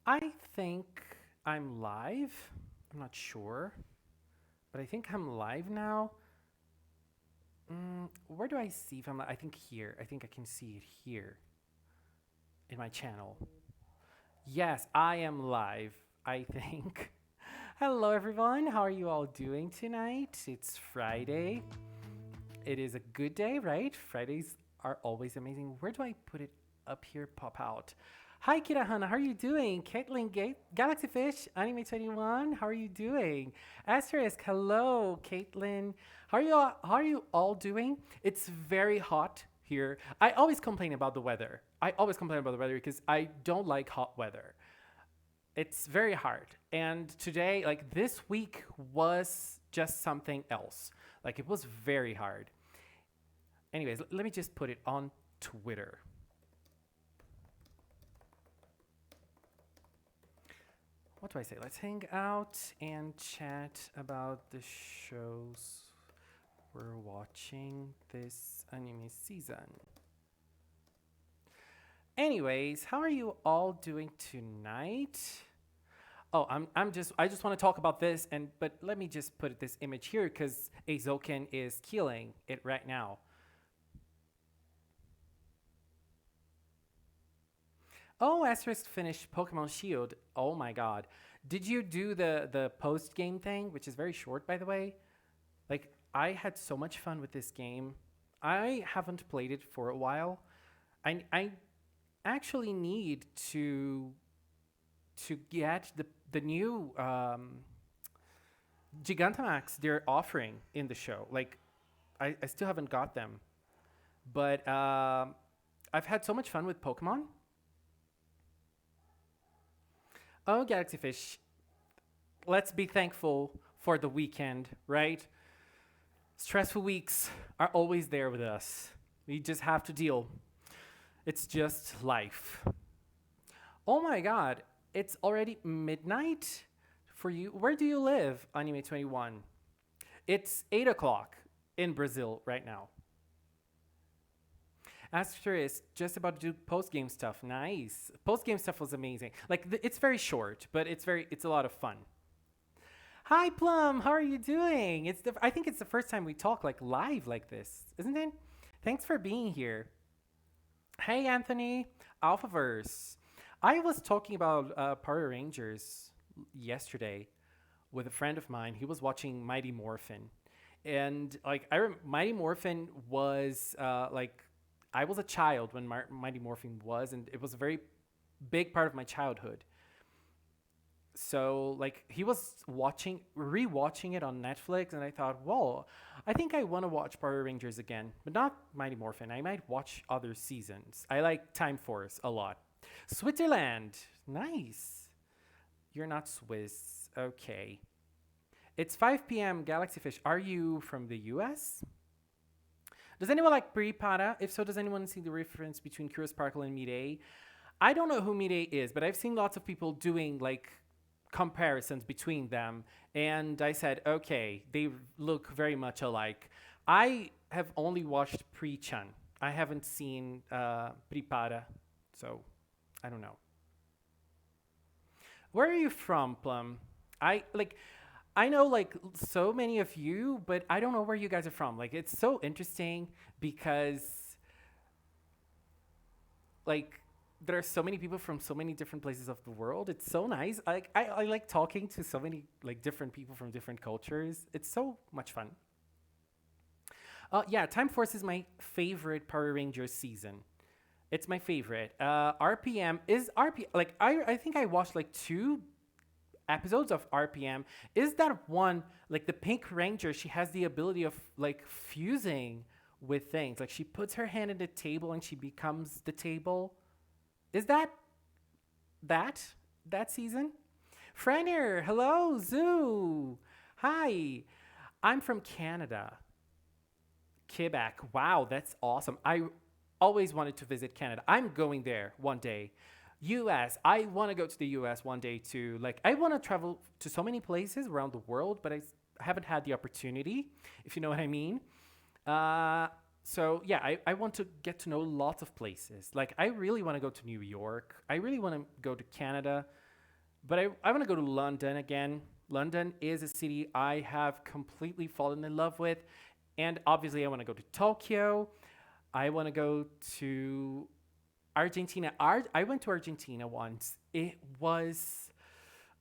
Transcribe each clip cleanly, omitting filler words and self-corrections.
I think I'm live. I'm not sure, but I think I'm live now. Where do I see if I'm? I think here. I think I can see it here in my channel. Yes, I am live. I think. Hello, everyone. How are you all doing tonight? It's Friday. It is a good day, right? Fridays are always amazing. Where do I put it up here? Pop out. Hi, Kirahana. How are you doing? Caitlin Gate, Galaxy Fish, Anime 21. How are you doing? Asterisk. Hello, Caitlin. How are you all doing? It's very hot here. I always complain about the weather. I always complain about the weather because I don't like hot weather. It's very hard. And today, like this week, was just something else. Like it was very hard. Anyways, let me just put it on Twitter. What do I say? Let's hang out and chat about the shows we're watching this anime season. Anyways, how are you all doing tonight? Oh, I just want to talk about this but let me just put this image here because Azoken is killing it right now. Oh, Asterisk finished Pokemon Shield. Oh my god. Did you do the post game thing, which is very short by the way? Like I had so much fun with this game. I haven't played it for a while. I actually need to get the new Gigantamax they're offering in the show. Like I still haven't got them, but I've had so much fun with Pokemon. Oh, Galaxy Fish, let's be thankful for the weekend, right? Stressful weeks are always there with us. We just have to deal. It's just life. Oh my god, it's already midnight for you. Where do you live, Anime 21? It's 8 o'clock in Brazil right now. Aster is just about to do post game stuff. Nice. Post game stuff was amazing. Like it's very short, but it's a lot of fun. Hi Plum, how are you doing? I think it's the first time we talk like live like this, isn't it? Thanks for being here. Hey Anthony, Alphaverse. I was talking about Power Rangers yesterday with a friend of mine. He was watching Mighty Morphin, and like Mighty Morphin was like I was a child when Mighty Morphin was, and it was a very big part of my childhood. So like he was rewatching it on Netflix, and I thought, whoa, I think I want to watch Power Rangers again, but not Mighty Morphin. I might watch other seasons. I like Time Force a lot. Switzerland, nice. You're not Swiss, okay. It's 5 p.m. Galaxy Fish. Are you from the U.S.? Does anyone like Brie Para? If so, does anyone see the reference between Cure Sparkle and Midday? I don't know who Midday is, but I've seen lots of people doing like comparisons between them, and I said, okay, they look very much alike. I have only watched Pre-chan. I haven't seen Pripara, so I don't know. Where are you from, Plum? I like. I know like so many of you, but I don't know where you guys are from. Like it's so interesting because like there are so many people from so many different places of the world. It's so nice. I like talking to so many like different people from different cultures. It's so much fun. Yeah, Time Force is my favorite Power Rangers season. It's my favorite. RPM is RP like I think I watched like two episodes of RPM. Is that one like the Pink Ranger? She has the ability of like fusing with things. Like she puts her hand in the table and she becomes the table. Is that that season? Franner, hello, Zoo. Hi, I'm from Canada, Quebec. Wow, that's awesome. I always wanted to visit Canada. I'm going there one day. US, I want to go to the US one day too. Like, I want to travel to so many places around the world, but I haven't had the opportunity, if you know what I mean. Uh, so yeah, I want to get to know lots of places. Like I really want to go to New York. I really want to go to Canada. But I want to go to London again. London is a city I have completely fallen in love with. And obviously, I want to go to Tokyo. I want to go to Argentina. I went to Argentina once. It was,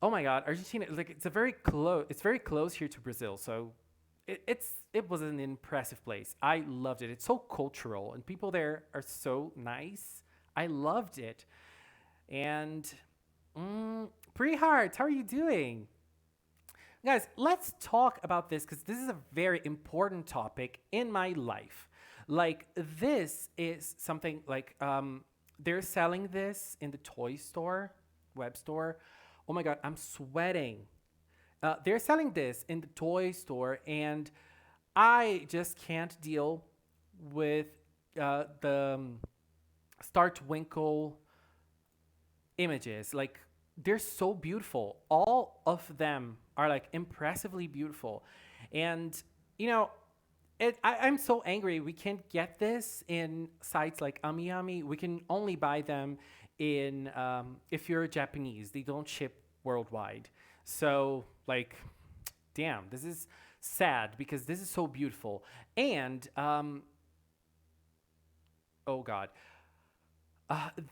oh my God, Argentina. Like it's a very close. It's very close here to Brazil. So it was an impressive place. I loved it. It's so cultural, and people there are so nice. I loved it. And pretty hard. How are you doing? Guys, let's talk about this because this is a very important topic in my life. Like, this is something like they're selling this in the toy store, web store. Oh my God, I'm sweating. They're selling this in the toy store, and I just can't deal with the Star Twinkle images. Like they're so beautiful. All of them are like impressively beautiful. And you know, I'm so angry we can't get this in sites like AmiAmi. We can only buy them in if you're Japanese. They don't ship worldwide. So like, damn, this is sad because this is so beautiful. And oh God,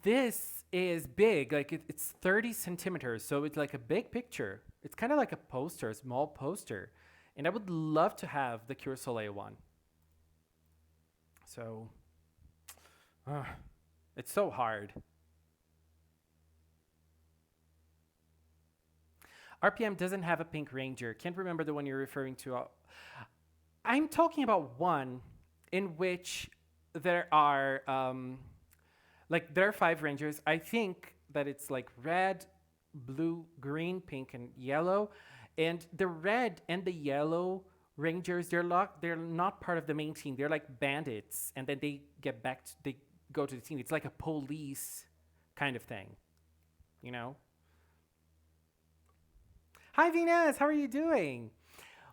this is big. Like it's 30 centimeters, so it's like a big picture. It's kind of like a poster, a small poster. And I would love to have the Cure Soleil one. So, uh, it's so hard. RPM doesn't have a pink ranger. Can't remember the one you're referring to. I'm talking about one in which there are like there are five rangers. I think that it's like red, blue, green, pink, and yellow. And the red and the yellow rangers, they're not part of the main team. They're like bandits, and then they get back. They go to the team. It's like a police kind of thing, you know. Hi Venus, how are you doing?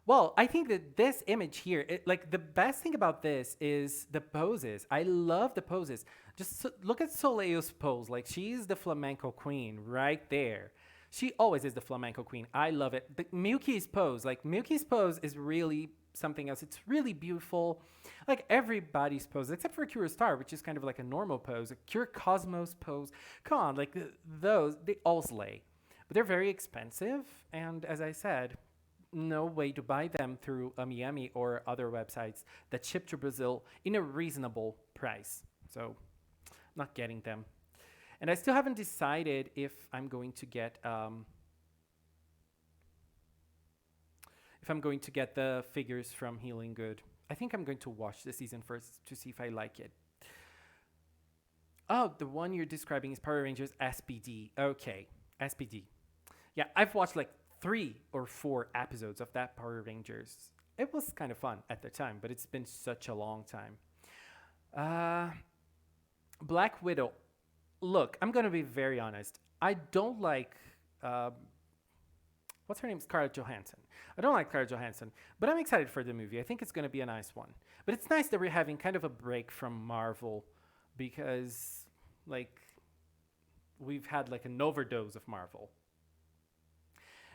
Well, I think that this image here, like the best thing about this is the poses. I love the poses. Just look at Soleil's pose. Like she's the flamenco queen right there. She always is the flamenco queen. I love it. The Milky's pose, like Milky's pose is really something else. It's really beautiful. Like everybody's pose, except for Cure Star, which is kind of like a normal pose. A Cure Cosmos pose. Come on, like those, they all slay. But they're very expensive. And as I said, no way to buy them through AmiAmi or other websites that ship to Brazil in a reasonable price. So, not getting them. And I still haven't decided if I'm going to get the figures from Healing Good. I think I'm going to watch the season first to see if I like it. Oh, the one you're describing is Power Rangers SPD. Okay, SPD. Yeah, I've watched like 3 or 4 episodes of that Power Rangers. It was kind of fun at the time, but it's been such a long time. Uh, Black Widow. Look, I'm gonna be very honest. I don't like what's her name? Scarlett Johansson. I don't like Scarlett Johansson, but I'm excited for the movie. I think it's gonna be a nice one. But it's nice that we're having kind of a break from Marvel because like we've had like an overdose of Marvel.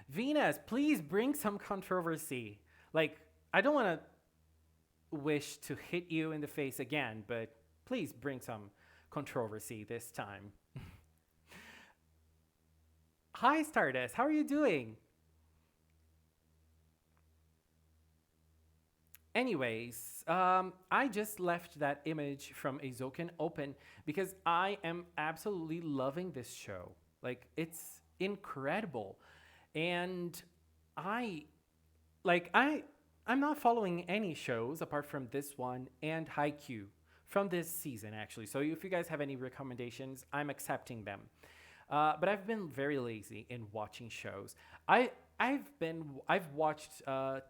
Venus, please bring some controversy. Like, I don't want to wish to hit you in the face again, but please bring some controversy this time. Hi, Stardust. How are you doing? Anyways, I just left that image from Azoken open because I am absolutely loving this show. Like, it's incredible. And I like I'm not following any shows apart from this one and Haikyuu from this season actually. So if you guys have any recommendations, I'm accepting them. But I've been very lazy in watching shows. I've watched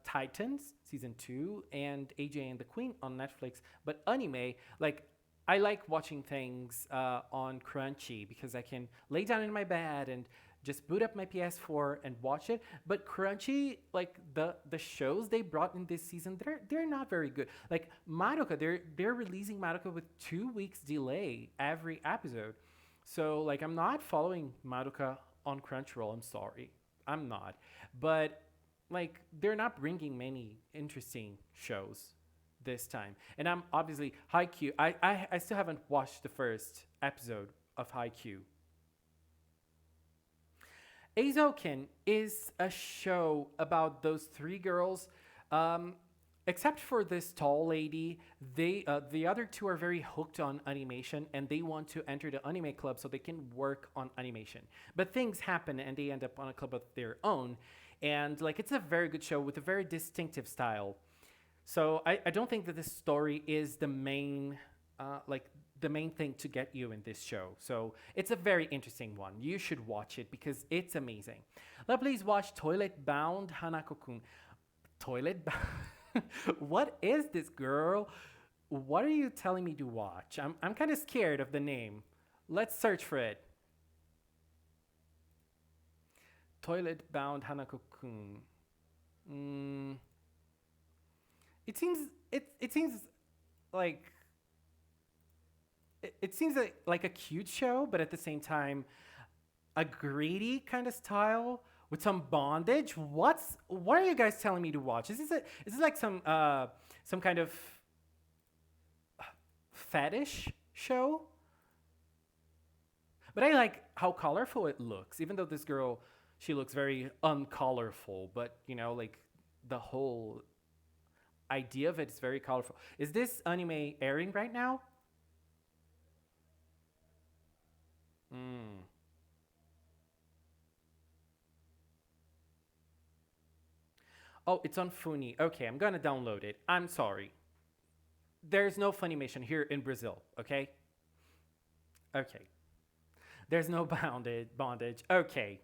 Titans season 2 and AJ and the Queen on Netflix, but anime like I like watching things on Crunchy because I can lay down in my bed and just boot up my PS4 and watch it. But Crunchy, like the shows they brought in this season, they're not very good. Like Madoka, they're releasing Madoka with 2 weeks delay every episode. So like I'm not following Madoka on Crunchyroll. I'm sorry, I'm not. But like, they're not bringing many interesting shows this time. And I'm obviously Haikyuu. I still haven't watched the first episode of Haikyuu. Azoken is a show about those three girls. Um, Except for this tall lady, the other two are very hooked on animation and they want to enter the anime club so they can work on animation. But things happen and they end up on a club of their own. And like, it's a very good show with a very distinctive style. So I don't think that this story is like the main thing to get you in this show. So it's a very interesting one. You should watch it because it's amazing. Now please watch Toilet Bound Hanako-kun. Toilet Bound? What is this, girl? What are you telling me to watch? I'm kind of scared of the name. Let's search for it. Toilet Bound Hanako-kun. It seems like it seems like a cute show, but at the same time, a greedy kind of style with some bondage. What are you guys telling me to watch? Is this like some kind of fetish show? But I like how colorful it looks, even though this girl, she looks very uncolorful, but you know, like the whole idea of it is very colorful. Is this anime airing right now? Oh, it's on Funi. Okay, I'm gonna download it. I'm sorry. There's no Funimation here in Brazil, okay? Okay. There's no bondage. Okay.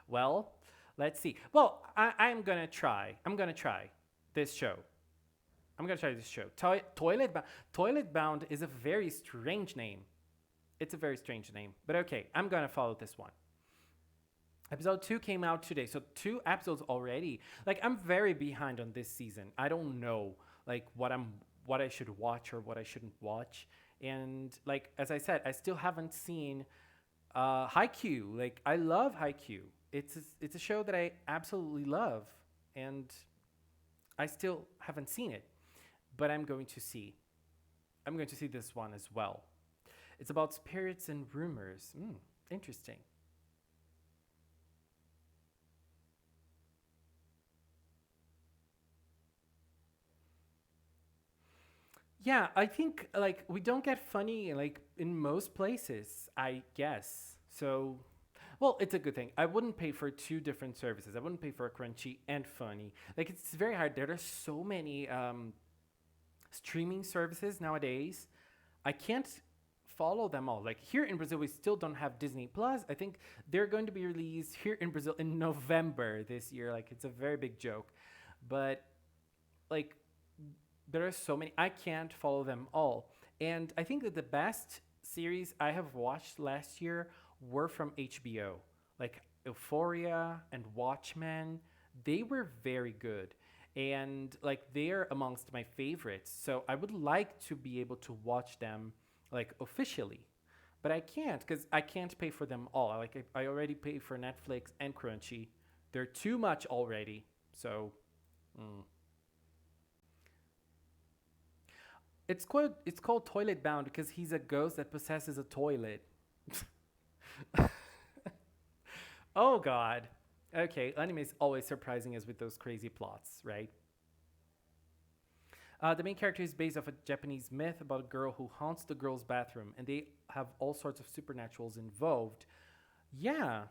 Well, let's see. Well, I'm gonna try. I'm gonna try this show. Toilet Bound is a very strange name. It's a very strange name. But okay, I'm gonna follow this one. Episode 2 came out today, so 2 episodes already. Like, I'm very behind on this season. I don't know like what I should watch or what I shouldn't watch. And like, as I said, I still haven't seen Haikyuu. Like, I love Haikyuu. It's a show that I absolutely love, and I still haven't seen it. But I'm going to see. I'm going to see this one as well. It's about spirits and rumors. Interesting. Yeah, I think like we don't get funny like in most places, I guess. So, well, it's a good thing. I wouldn't pay for 2 different services. I wouldn't pay for Crunchy and Funny. Like, it's very hard. There are so many streaming services nowadays. I can't follow them all. Like, here in Brazil, we still don't have Disney Plus. I think they're going to be released here in Brazil in November this year. Like, it's a very big joke. But like, there are so many. I can't follow them all. And I think that the best series I have watched last year were from HBO. Like Euphoria and Watchmen, they were very good. And like, they're amongst my favorites. So I would like to be able to watch them like officially. But I can't because I can't pay for them all. Like, I already pay for Netflix and Crunchy. They're too much already. So it's called Toilet Bound because he's a ghost that possesses a toilet. Oh God. Okay, anime is always surprising us with those crazy plots, right? The main character is based off a Japanese myth about a girl who haunts the girls' bathroom, and they have all sorts of supernaturals involved. Yeah,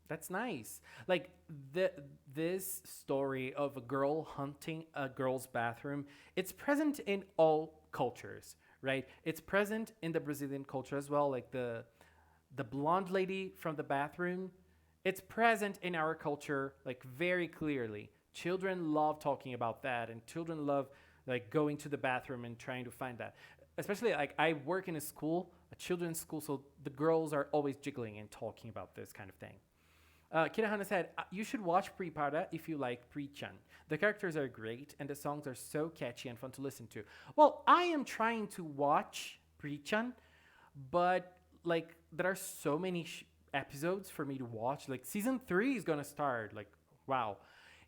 that's nice. Like, this story of a girl hunting a girl's bathroom, it's present in all cultures, right? It's present in the Brazilian culture as well, like the blonde lady from the bathroom. It's present in our culture like very clearly. Children love talking about that, and children love like going to the bathroom and trying to find that. Especially like, I work in a school, a children's school, so the girls are always jiggling and talking about this kind of thing. Kirahana said, you should watch Prepada if you like Pre-chan. The characters are great, and the songs are so catchy and fun to listen to. Well, I am trying to watch Pre-chan, but like, there are so many episodes for me to watch. Like season 3 is gonna start. Like wow,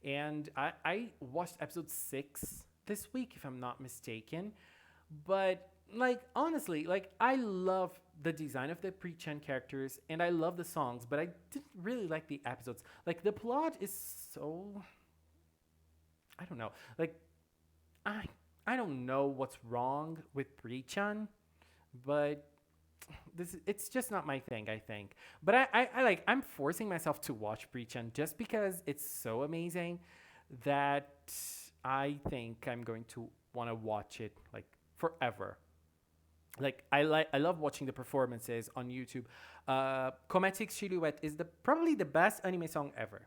and I watched episode 6 this week if I'm not mistaken. But like honestly, like I love the design of the pre-Chen characters and I love the songs, but I didn't really like the episodes. Like the plot is so I don't know. Like I I don't know what's wrong with pre-Chan, but it's just not my thing, I think. But I like I'm forcing myself to watch Pre-Chan just because it's so amazing that I think I'm going to want to watch it like forever. Like I love watching the performances on YouTube. Chromatic Silhouette is the probably the best anime song ever.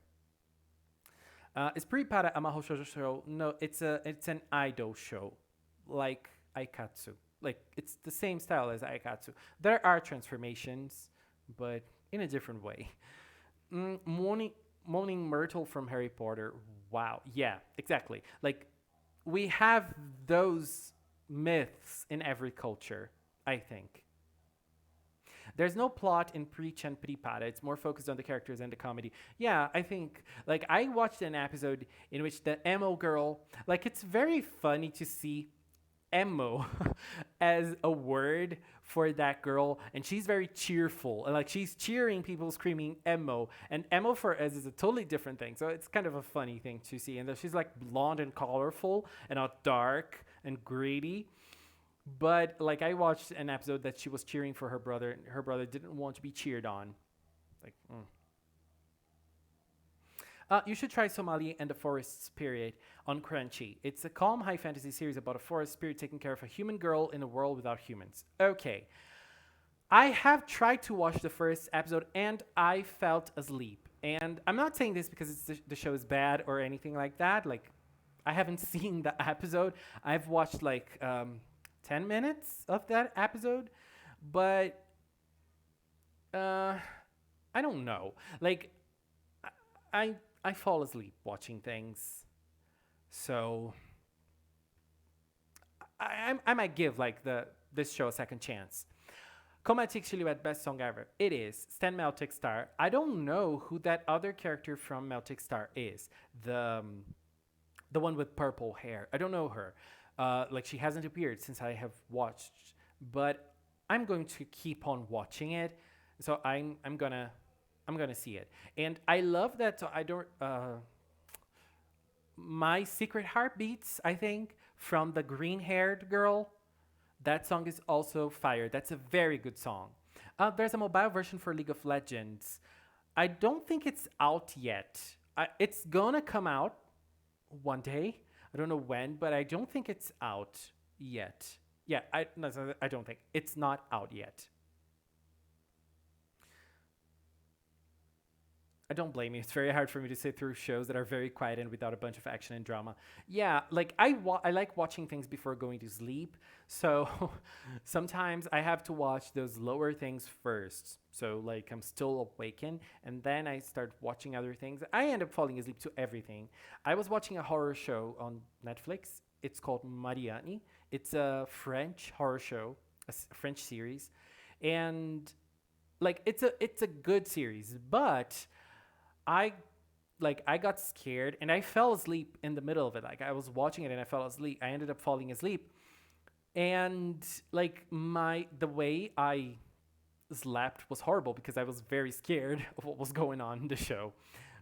It's pretty para a mahou shoujo show. No, it's an idol show, like Aikatsu. Like it's the same style as Aikatsu. There are transformations, but in a different way. Moaning Myrtle from Harry Potter. Wow. Yeah, exactly. Like we have those myths in every culture, I think. There's no plot in Preach and Pripara. It's more focused on the characters and the comedy. Yeah, I think like I watched an episode in which the emo girl, like it's very funny to see emo as a word for that girl, and she's very cheerful and like she's cheering people screaming emo, and emo for us is a totally different thing, so it's kind of a funny thing to see. And she's like blonde and colorful and not dark and gritty. But like I watched an episode that she was cheering for her brother, and her brother didn't want to be cheered on. Like you should try Somali and the Forest Spirit on Crunchy. It's a calm high fantasy series about a forest spirit taking care of a human girl in a world without humans. Okay. I have tried to watch the first episode and I felt asleep. And I'm not saying this because the show is bad or anything like that. Like, I haven't seen the episode. I've watched like 10 minutes of that episode. But I don't know. Like, I fall asleep watching things. So I might give like this show a second chance. Chromatic Silhouette, best song ever. It is. Stan Meltic Star. I don't know who that other character from Meltic Star is. The one with purple hair. I don't know her. Like she hasn't appeared since I have watched, but I'm going to keep on watching it. So I'm gonna see it. And I love that. So I don't. My Secret Heartbeats, I think, from the green haired girl. That song is also fire. That's a very good song. There's a mobile version for League of Legends. I don't think it's out yet. It's gonna come out one day. I don't know when, but I don't think it's out yet. Yeah, no, I don't think. It's not out yet. I don't blame you. It's very hard for me to sit through shows that are very quiet and without a bunch of action and drama. Yeah, like I like watching things before going to sleep. So sometimes I have to watch those lower things first. So like I'm still awakened and then I start watching other things. I end up falling asleep to everything. I was watching a horror show on Netflix. It's called Mariani. It's a French horror show, French series. And like it's a good series, but I I got scared and I fell asleep in the middle of it. Like I was watching it and I fell asleep. I ended up falling asleep. And like the way I slept was horrible because I was very scared of what was going on in the show.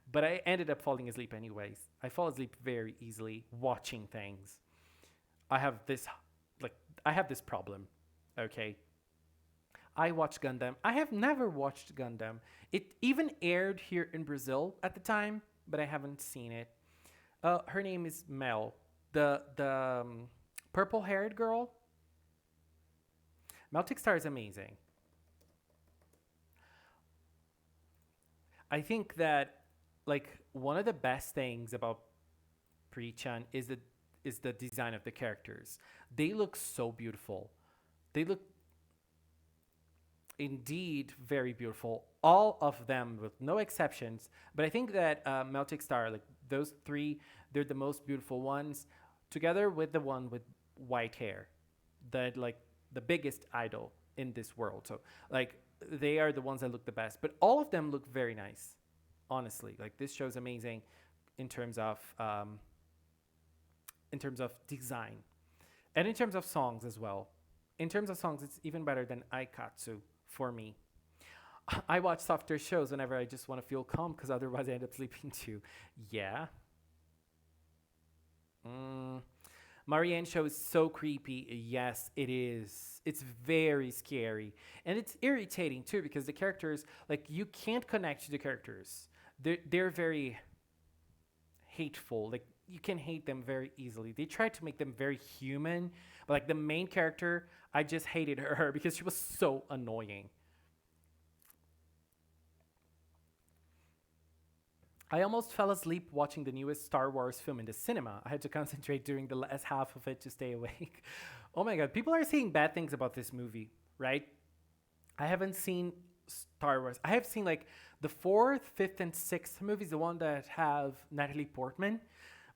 But I ended up falling asleep anyways. I fall asleep very easily watching things. I have this I have this problem. Okay. I watch Gundam. I have never watched Gundam. It even aired here in Brazil at the time, but I haven't seen it. Her name is Mel, the purple-haired girl. Meltic Star is amazing. I think that like one of the best things about Pre-chan is the design of the characters. They look so beautiful. They look indeed very beautiful. All of them, with no exceptions. But I think that Meltic Star, like those three, they're the most beautiful ones, together with the one with white hair, that like the biggest idol. in this world. So like they are the ones that look the best, but all of them look very nice. Honestly, like this show's amazing in terms of design and in terms of songs as well. In terms of songs, it's even better than Aikatsu for me. I watch softer shows whenever I just want to feel calm because otherwise I end up sleeping too. Yeah. Mm. Marianne show is so creepy. Yes, it is. It's very scary. And it's irritating too because the characters, like, you can't connect to the characters. They're very hateful. Like, you can hate them very easily. They try to make them very human. But, like, the main character, I just hated her because she was so annoying. I almost fell asleep watching the newest Star Wars film in the cinema. I had to concentrate during the last half of it to stay awake. Oh my god, people are saying bad things about this movie, right? I haven't seen Star Wars. I have seen like the fourth, fifth, and sixth movies, the one that have Natalie Portman,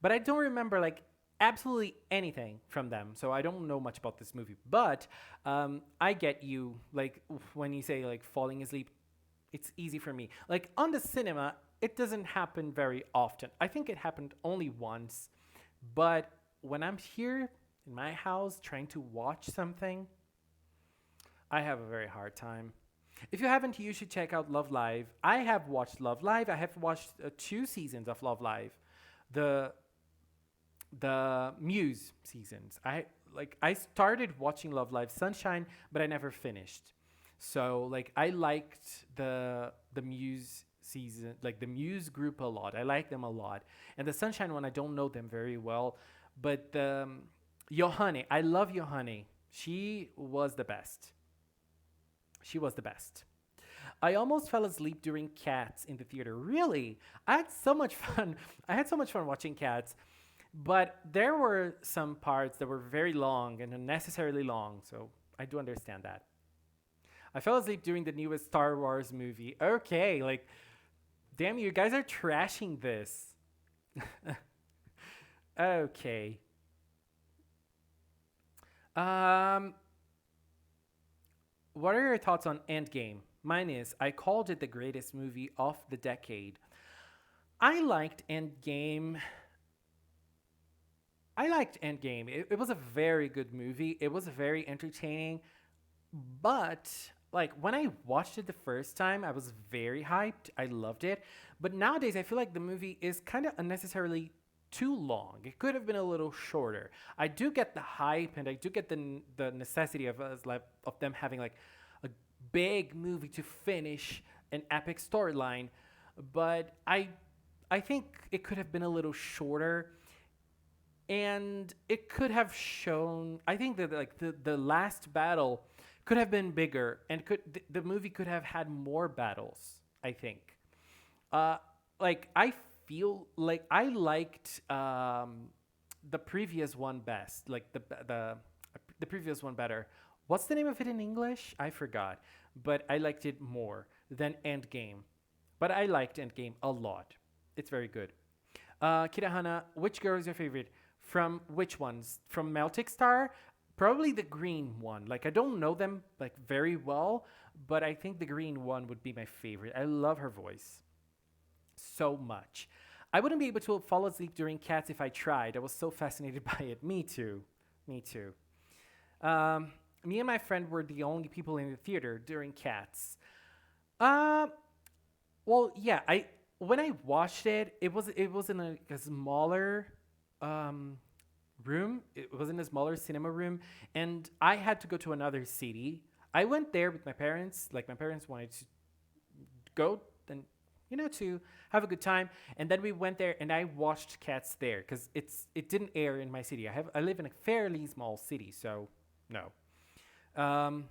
but I don't remember like absolutely anything from them. So I don't know much about this movie. But I get you, like when you say like falling asleep, it's easy for me. Like on the cinema, it doesn't happen very often. I think it happened only once. But when I'm here in my house trying to watch something, I have a very hard time. If you haven't, you should check out Love Live. I have watched Love Live. I have watched 2 seasons of Love Live, the Muse seasons. I started watching Love Live Sunshine, but I never finished. So like I liked the Muse season, like the Muse group a lot. I like them a lot. And the Sunshine one, I don't know them very well, but Johanne, I love Johanne. She was the best. She was the best. I almost fell asleep during Cats in the theater. Really? I had so much fun. I had so much fun watching Cats, but there were some parts that were very long and unnecessarily long, so I do understand that. I fell asleep during the newest Star Wars movie. Okay, like, damn, you guys are trashing this. Okay. Um, what are your thoughts on Endgame? Mine is I called it the greatest movie of the decade. I liked Endgame. I liked Endgame. It was a very good movie. It was very entertaining. But like when I watched it the first time, I was very hyped. I loved it. But nowadays, I feel like the movie is kind of unnecessarily too long. It could have been a little shorter. I do get the hype, and I do get the necessity of us like of them having like a big movie to finish an epic storyline. But I think it could have been a little shorter, and it could have shown. I think that like the last battle could have been bigger, and the movie could have had more battles. I think. Uh, like I feel like I liked the previous one best, like the previous one better. What's the name of it in English? I forgot, but I liked it more than Endgame. But I liked Endgame a lot. It's very good. Kirahana, which girl is your favorite? From which ones? From Meltic Star? Probably the green one. Like I don't know them like very well, but I think the green one would be my favorite. I love her voice so much. I wouldn't be able to fall asleep during Cats if I tried. I was so fascinated by it. Me too. Me too. Me and my friend were the only people in the theater during Cats. Uh, well, yeah. I when I watched it, it was in a smaller um, room. It was in a smaller cinema room, and I had to go to another city. I went there with my parents. Like my parents wanted to go and to have a good time, and then we went there and I watched Cats there because it didn't air in my city. I live in a fairly small city, so no. Um,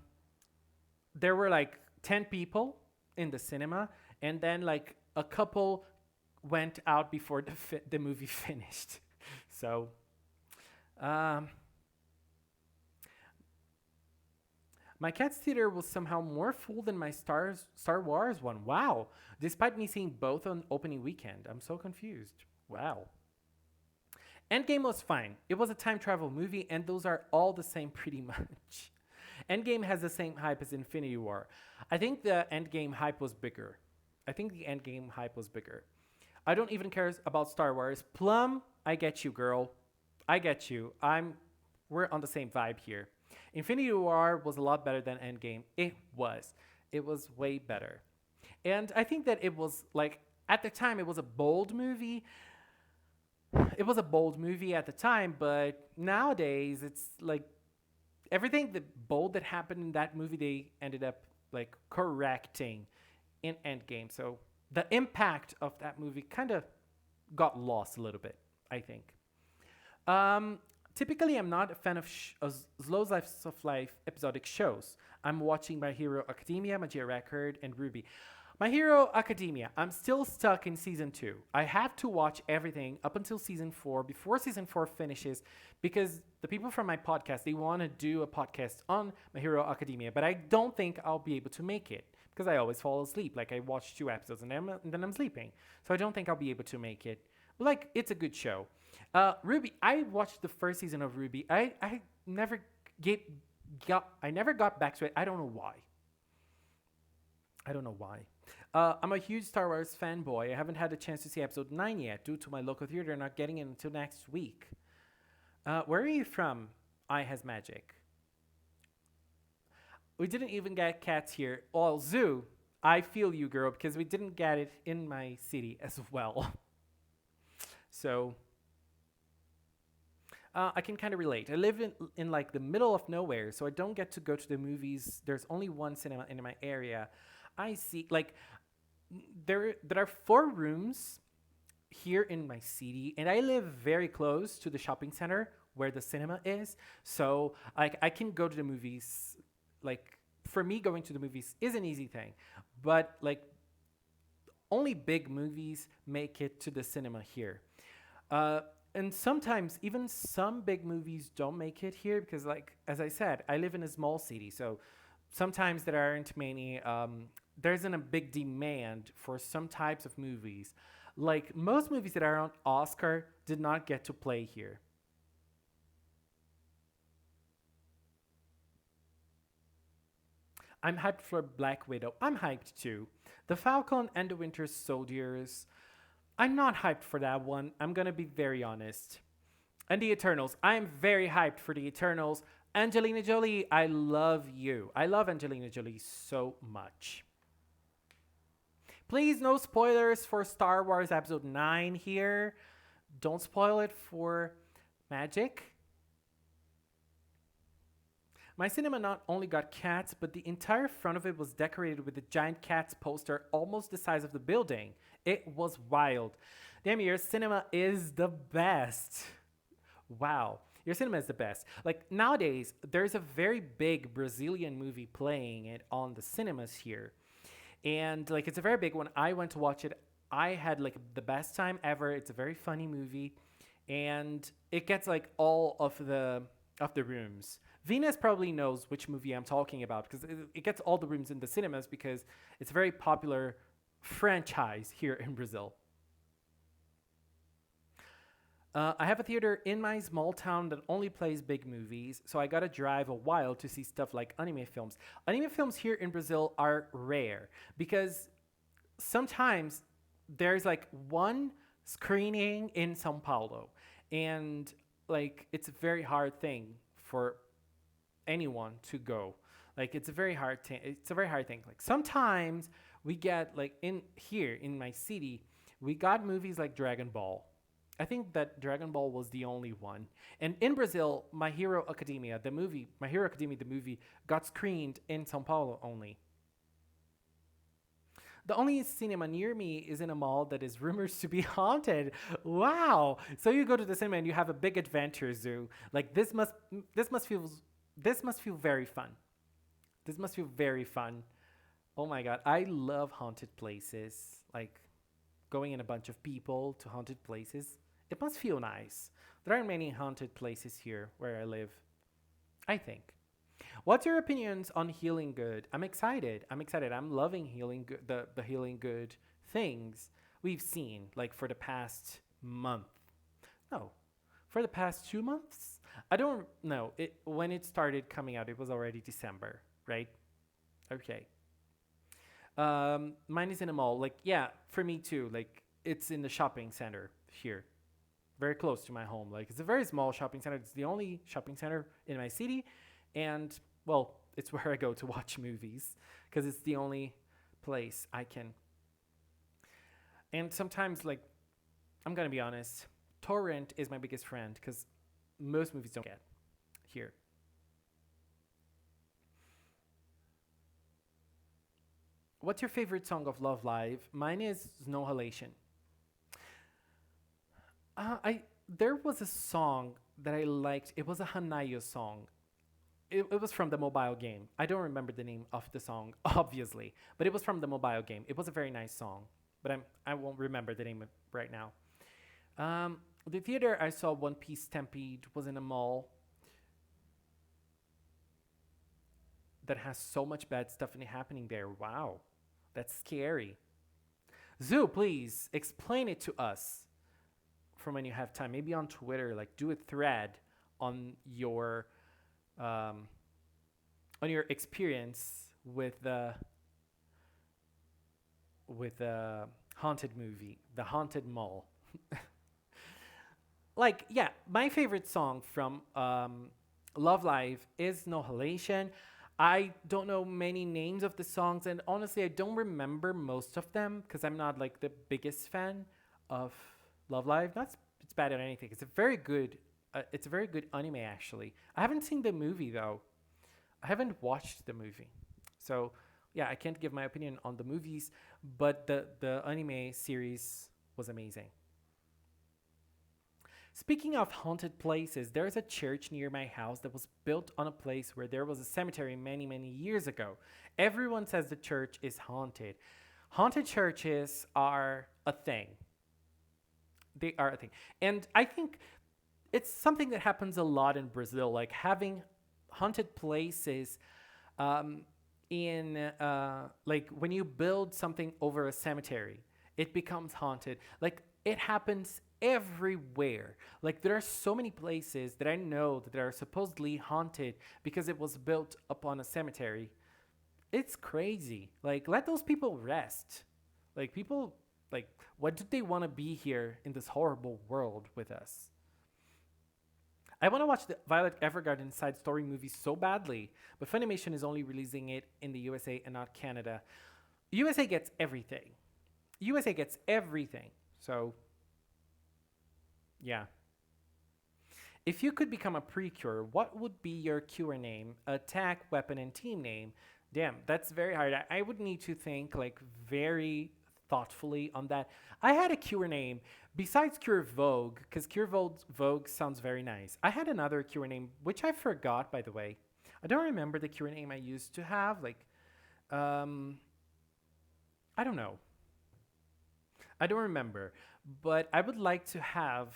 there were like 10 people in the cinema, and then like a couple went out before the movie finished. So um, my Cats theater was somehow more full than my Star Wars one. Wow. Despite me seeing both on opening weekend. I'm so confused. Wow. Endgame was fine. It was a time travel movie, and those are all the same pretty much. Endgame has the same hype as Infinity War. I think the Endgame hype was bigger. I think the Endgame hype was bigger. I don't even care about Star Wars. Plum, I get you, girl. I get you. We're on the same vibe here. Infinity War was a lot better than Endgame. It was. It was way better. And I think that it was like at the time it was a bold movie. It was a bold movie at the time, but nowadays it's like everything the bold that happened in that movie they ended up like correcting in Endgame. So the impact of that movie kind of got lost a little bit, I think. Um, Typically, I'm not a fan of slow slice of life episodic shows. I'm watching My Hero Academia, Magia Record, and Ruby. My Hero Academia, I'm still stuck in season 2. I have to watch everything up until season 4 before season 4 finishes because the people from my podcast, they want to do a podcast on My Hero Academia, but I don't think I'll be able to make it because I always fall asleep. Like I watch 2 episodes and then I'm sleeping. So I don't think I'll be able to make it. But like it's a good show. Ruby, I watched the first season of Ruby. I never I never got back to it. I don't know why. I don't know why. I'm a huge Star Wars fanboy. I haven't had a chance to see episode 9 yet due to my local theater not getting it until next week. Where are you from? I has magic. We didn't even get cats here. Oh, zoo. I feel you, girl, because we didn't get it in my city as well. So I can kind of relate. I live in like the middle of nowhere, so I don't get to go to the movies. There's only one cinema in my area. I see like there are 4 rooms here in my city, and I live very close to the shopping center where the cinema is. So like I can go to the movies. Like for me, going to the movies is an easy thing, but like only big movies make it to the cinema here. And sometimes even some big movies don't make it here because, like as I said, I live in a small city, so sometimes there aren't many. There isn't a big demand for some types of movies. Like most movies that are on Oscar did not get to play here. I'm hyped for Black Widow. I'm hyped too. The Falcon and the Winter Soldiers. I'm not hyped for that one. I'm gonna be very honest. And the Eternals. I'm very hyped for the Eternals. Angelina Jolie, I love you. I love Angelina Jolie so much. Please, no spoilers for Star Wars Episode 9 here. Don't spoil it for Magic. My cinema not only got cats, but the entire front of it was decorated with a giant cats poster almost the size of the building. It was wild. Damn, your cinema is the best. Wow. Your cinema is the best. Like nowadays, there's a very big Brazilian movie playing it on the cinemas here. And like it's a very big one. I went to watch it. I had like the best time ever. It's a very funny movie. And it gets like all of the rooms. Venus probably knows which movie I'm talking about because it gets all the rooms in the cinemas because it's a very popular franchise here in Brazil. I have a theater in my small town that only plays big movies, so I gotta drive a while to see stuff like anime films. Anime films here in Brazil are rare because sometimes there's like one screening in São Paulo, and like it's a very hard thing for anyone to go. Like it's a very hard thing. It's a very hard thing. Like sometimes we get like in here in my city, we got movies like Dragon Ball. I think that Dragon Ball was the only one. And in Brazil, My Hero Academia, the movie, My Hero Academia, the movie, got screened in São Paulo only. The only cinema near me is in a mall that is rumored to be haunted. Wow! So you go to the cinema and you have a big adventure zoo. Like this must feel this must feel very fun. This must feel very fun. Oh my god, I love haunted places. Like going in a bunch of people to haunted places. It must feel nice. There aren't many haunted places here where I live, I think. What's your opinions on healing good? I'm excited. I'm excited. I'm loving healing good, the healing good things we've seen like for the past month. No, for the past 2 months. I don't know. It when it started coming out, it was already December, right? Okay. Mine is in a mall. Like, yeah, for me too. Like, it's in the shopping center here, very close to my home. Like, it's a very small shopping center. It's the only shopping center in my city, and well, it's where I go to watch movies because it's the only place I can. And sometimes, like, I'm gonna be honest, torrent is my biggest friend because most movies don't get here. What's your favorite song of Love Live? Mine is Snow Halation. I There was a song that I liked. It was a Hanayo song. It was from the mobile game. I don't remember the name of the song, obviously, but it was from the mobile game. It was a very nice song, but I won't remember the name right now. The theater I saw One Piece Stampede was in a mall that has so much bad stuff happening there. Wow, that's scary. Zoo, please explain it to us from when you have time. Maybe on Twitter, like do a thread on your um, experience with the haunted movie, the haunted mall. Like, yeah, my favorite song from Love Live is No Halation. I don't know many names of the songs, and honestly, I don't remember most of them because I'm not like the biggest fan of Love Live. Not it's bad at anything. It's a very good anime actually. I haven't seen the movie though. I haven't watched the movie, so yeah, I can't give my opinion on the movies. But the anime series was amazing. Speaking of haunted places, there's a church near my house that was built on a place where there was a cemetery many, many years ago. Everyone says the church is haunted. Haunted churches are a thing. They are a thing. And I think it's something that happens a lot in Brazil, like having haunted places um, in, like, when you build something over a cemetery, it becomes haunted. Like, it happens everywhere. Like, there are so many places that I know that are supposedly haunted because it was built upon a cemetery. It's crazy. Like, let those people rest. Like, people, like, what did they want to be here in this horrible world with us? I want to watch the Violet Evergarden side story movie so badly, but Funimation is only releasing it in the USA and not Canada. USA gets everything. USA gets everything. So, yeah. If you could become a precure, what would be your cure name, attack, weapon, and team name? Damn, that's very hard. I would need to think like very thoughtfully on that. I had a cure name besides Cure Vogue, because Vogue sounds very nice. I had another cure name, which I forgot, by the way. I don't remember the cure name I used to have. Like, um, I don't know. I don't remember, but I would like to have.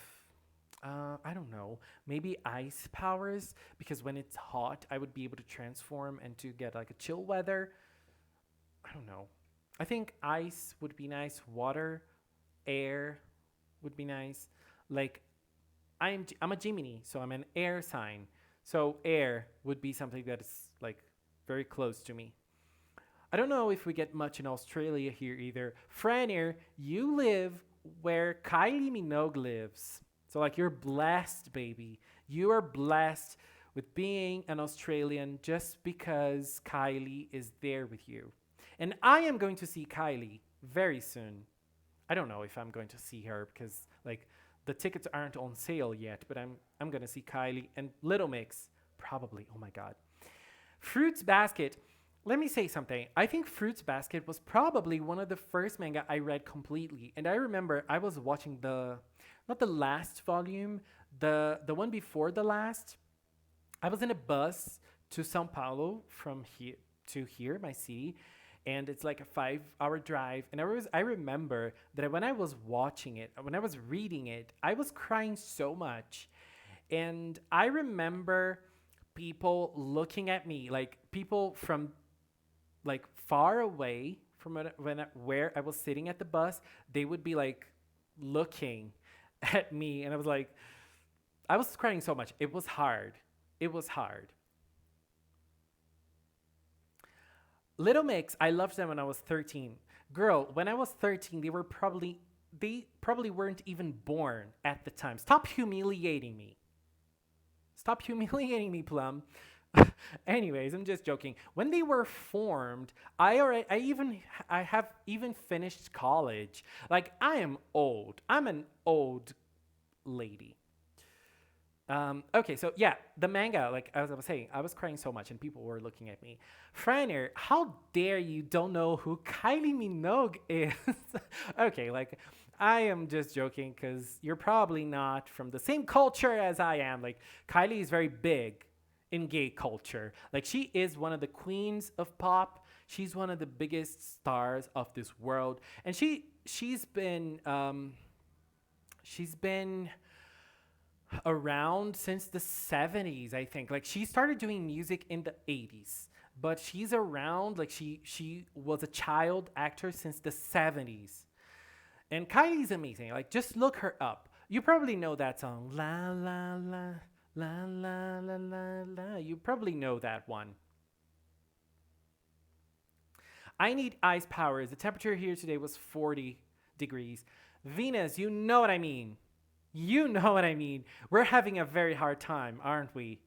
I don't know, maybe ice powers because when it's hot, I would be able to transform and to get like a chill weather. I don't know. I think ice would be nice. Water, air would be nice. Like I'm a Gemini, so I'm an air sign. So air would be something that is like very close to me. I don't know if we get much in Australia here either. Franir, you live where Kylie Minogue lives. So like you're blessed, baby. You are blessed with being an Australian just because Kylie is there with you. And I am going to see Kylie very soon. I don't know if I'm going to see her because like the tickets aren't on sale yet, but I'm going to see Kylie and Little Mix probably. Oh my god. Fruits Basket. Let me say something. I think Fruits Basket was probably one of the first manga I read completely. And I remember I was watching the not the last volume, the one before the last. I was in a bus to São Paulo from here to here, my city, and it's like a 5 hour drive. And I remember that when I was watching it, when I was reading it, I was crying so much. And I remember people looking at me, like people from like far away from where I was sitting at the bus, they would be like looking at me, and I was like, I was crying so much. It was hard. It was hard. Little Mix, I loved them when I was 13. Girl, when I was 13, they probably weren't even born at the time. Stop humiliating me. Stop humiliating me, Plum. Anyways, I'm just joking. When they were formed, I have even finished college. Like I am old. I'm an old lady. Okay, so yeah, the manga, like as I was saying, I was crying so much and people were looking at me. Frainer, how dare you don't know who Kylie Minogue is? Okay, like I am just joking because you're probably not from the same culture as I am. Like Kylie is very big in gay culture. Like she is one of the queens of pop. She's one of the biggest stars of this world, and she's been around since the 70s, I think. Like she started doing music in the 80s, but she's around like she was a child actor since the 70s. And Kylie's amazing. Like just look her up. You probably know that song. La la la la la la la la. You probably know that one. I need ice powers. The temperature here today was 40 degrees. Venus, you know what I mean. You know what I mean. We're having a very hard time, aren't we?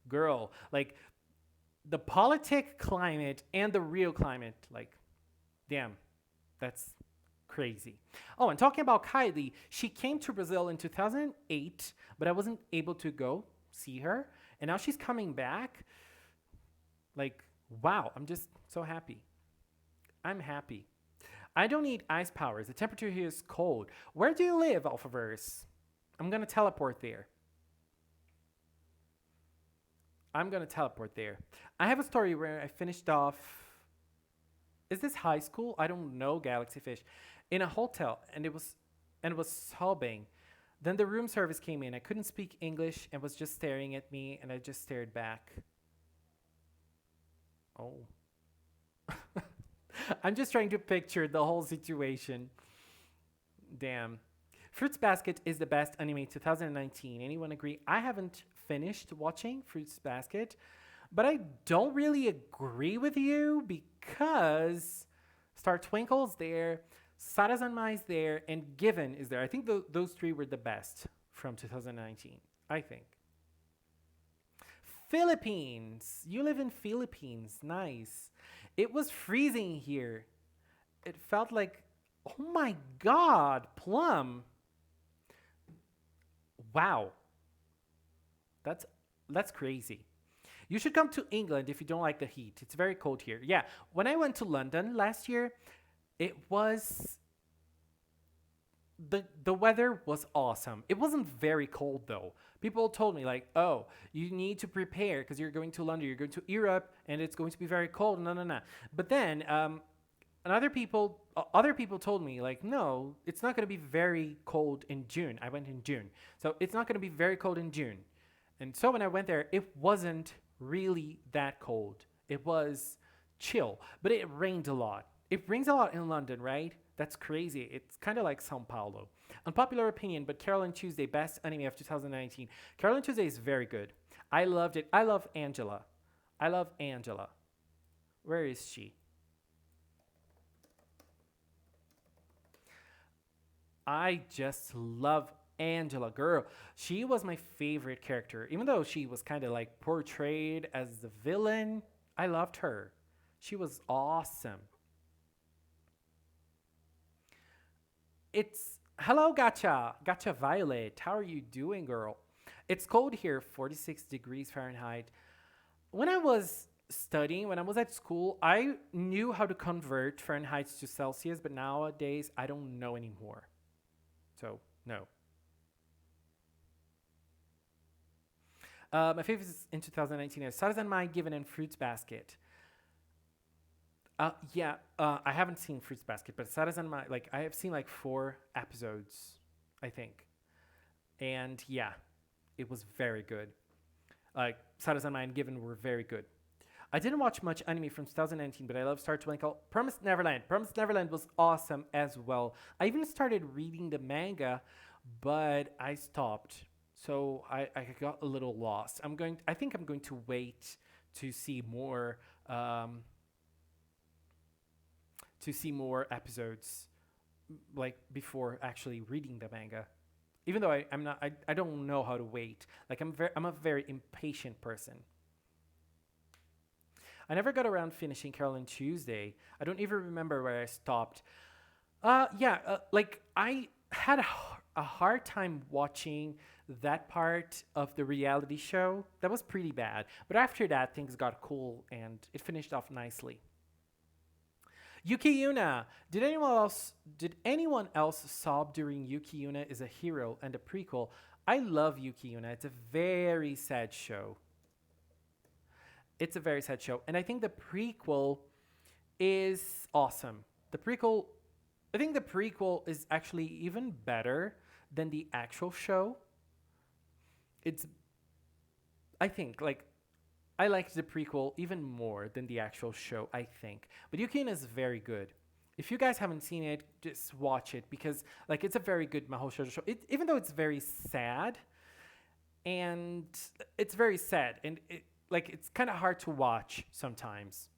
Girl, like the politic climate and the real climate, like, damn, that's crazy. Oh, and talking about Kylie, she came to Brazil in 2008, but I wasn't able to go see her. And now she's coming back. Like, wow, I'm just so happy. I'm happy. I don't need ice powers. The temperature here is cold. Where do you live, Alphaverse? I'm going to teleport there. I'm going to teleport there. I have a story where I finished off. Is this high school? I don't know, Galaxy Fish. In a hotel, and it was sobbing. Then the room service came in. I couldn't speak English and was just staring at me, and I just stared back. Oh. I'm just trying to picture the whole situation. Damn. Fruits Basket is the best anime 2019. Anyone agree? I haven't finished watching Fruits Basket, but I don't really agree with you because Star Twinkle's there, Sarazanmai's there, and Given is there. I think those three were the best from 2019. I think. Philippines. You live in Philippines. Nice. It was freezing here. It felt like, oh my God, Plum. Wow. That's crazy. You should come to England if you don't like the heat. It's very cold here. Yeah, when I went to London last year, it was the weather was awesome. It wasn't very cold though. People told me like, "Oh, you need to prepare because you're going to London, you're going to Europe, and it's going to be very cold." No, no, no. But then and other people told me like, no, it's not going to be very cold in June. I went in June, so it's not going to be very cold in June. And so when I went there, it wasn't really that cold. It was chill, but it rained a lot. It rains a lot in London, right? That's crazy. It's kind of like Sao Paulo. Unpopular opinion, but Carol and Tuesday, best anime of 2019. Carol and Tuesday is very good. I loved it. I love Angela. I love Angela. Where is she? I just love Angela, girl. She was my favorite character. Even though she was kind of like portrayed as the villain, I loved her. She was awesome. It's hello, Gotcha Violet. How are you doing, girl? It's cold here, 46 degrees Fahrenheit. When I was studying, when I was at school, I knew how to convert Fahrenheit to Celsius, but nowadays I don't know anymore. So, no. My favorites in 2019 are Sarazan Mai, Given, and Fruits Basket. I haven't seen Fruits Basket, but Sarazan Mai, like, I have seen like 4 episodes, I think. And yeah, it was very good. Like, Sarazan Mai and Given were very good. I didn't watch much anime from 2019, but I love Star Twinkle. Promised Neverland. Promised Neverland was awesome as well. I even started reading the manga, but I stopped. So I got a little lost. I think I'm going to wait to see more um, episodes like before actually reading the manga. Even though I'm not, I don't know how to wait. Like I'm a very impatient person. I never got around finishing Carol and Tuesday. I don't even remember where I stopped. Yeah, like I had a hard time watching that part of the reality show. That was pretty bad. But after that, things got cool and it finished off nicely. Yuki Yuna. Did anyone else sob during Yuki Yuna is a Hero and a prequel? I love Yuki Yuna. It's a very sad show. It's a very sad show. And I think the prequel is awesome. The prequel I think the prequel is actually even better than the actual show. It's I think like I liked the prequel even more than the actual show, I think. But Yukina is very good. If you guys haven't seen it, just watch it because like it's a very good Mahou Shoujo show. Even though it's very sad and it's very sad and like it's kind of hard to watch sometimes.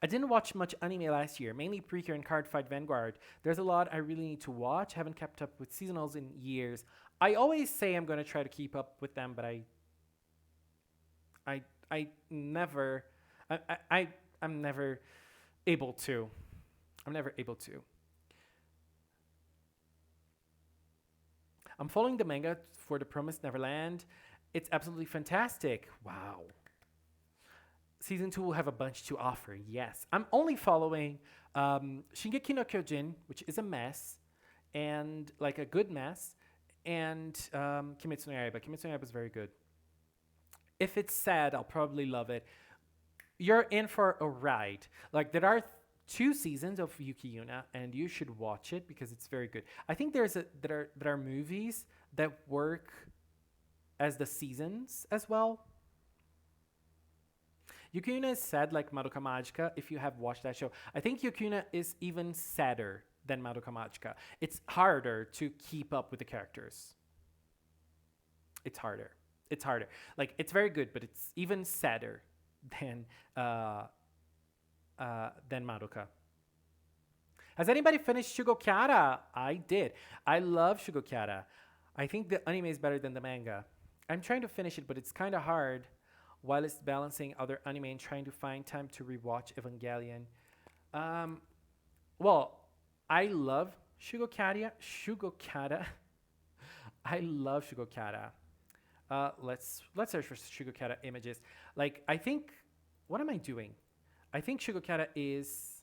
I didn't watch much anime last year, mainly Precure and Cardfight Vanguard. There's a lot I really need to watch. Haven't kept up with seasonals in years. I always say I'm going to try to keep up with them, but I never, I'm never able to. I'm never able to. I'm following the manga for The Promised Neverland. It's absolutely fantastic. Wow. Season 2 will have a bunch to offer. Yes. I'm only following Shingeki no Kyojin, which is a mess, and like a good mess, and Kimetsu no Yaiba. Kimetsu no Yaiba is very good. If it's sad, I'll probably love it. You're in for a ride. Like there are 2 seasons of Yuki Yuna, and you should watch it because it's very good. I think there are movies that work as the seasons as well. Yukina is sad like Madoka Magica if you have watched that show. I think Yukina is even sadder than Madoka Magica. It's harder to keep up with the characters. It's harder. It's harder. Like it's very good, but it's even sadder than Madoka. Has anybody finished Shugokara? I did. I love Shugokara. I think the anime is better than the manga. I'm trying to finish it, but it's kind of hard while it's balancing other anime and trying to find time to rewatch Evangelion. Well, I love Shugokara. I love Shugokara. Let's search for Shugokara images. Like I think, what am I doing? I think Shugokara is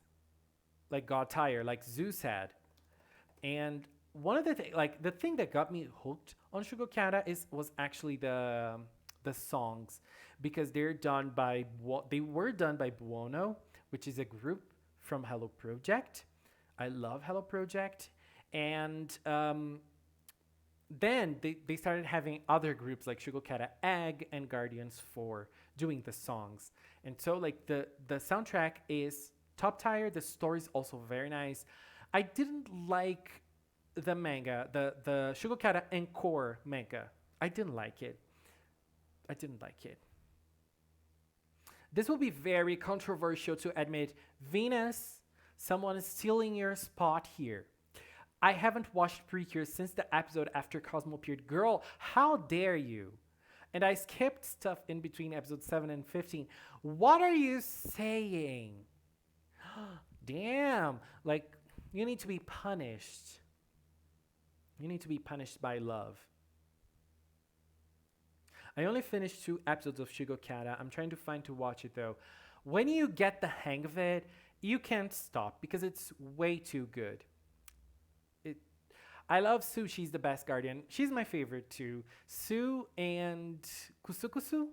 like God tired, like Zeus had. And one of the the thing that got me hooked on Shugokara was actually the songs because they were done by Buono, which is a group from Hello Project. I love Hello Project, and then they started having other groups like Shugokara Egg and Guardians 4 doing the songs. And so like the soundtrack is top tier. The story is also very nice. I didn't like the manga, the Shugokara Encore manga. I didn't like it. This will be very controversial to admit. Venus, someone is stealing your spot here. I haven't watched Precure since the episode after Cosmo appeared. Girl, how dare you? And I skipped stuff in between episodes 7 and 15. What are you saying? Damn. Like, you need to be punished. You need to be punished by love. I only finished 2 episodes of Shugokara. I'm trying to find to watch it though. When you get the hang of it, you can't stop because it's way too good. I love Sue. She's the best guardian. She's my favorite too. Sue and Kusukusu.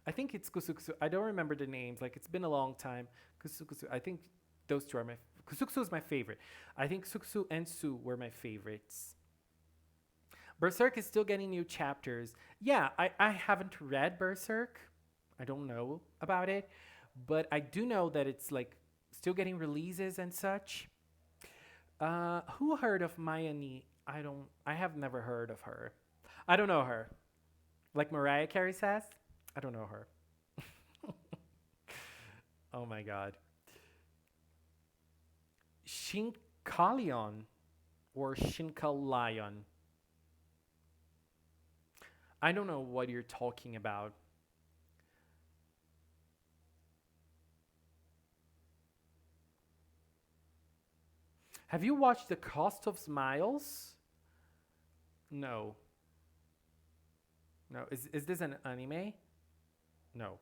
I think it's Kusukusu. I don't remember the names. Like it's been a long time. Kusukusu. I think those two are my. Kusukusu is my favorite. I think Kusukusu and Sue were my favorites. Berserk is still getting new chapters. Yeah, I haven't read Berserk. I don't know about it, but I do know that it's like still getting releases and such. Who heard of Mayani? I have never heard of her. I don't know her. Like Mariah Carey says, I don't know her. Oh my god. Shinkalion or Shinkalion. I don't know what you're talking about. Have you watched The Cost of Smiles? No. No. Is this an anime? No.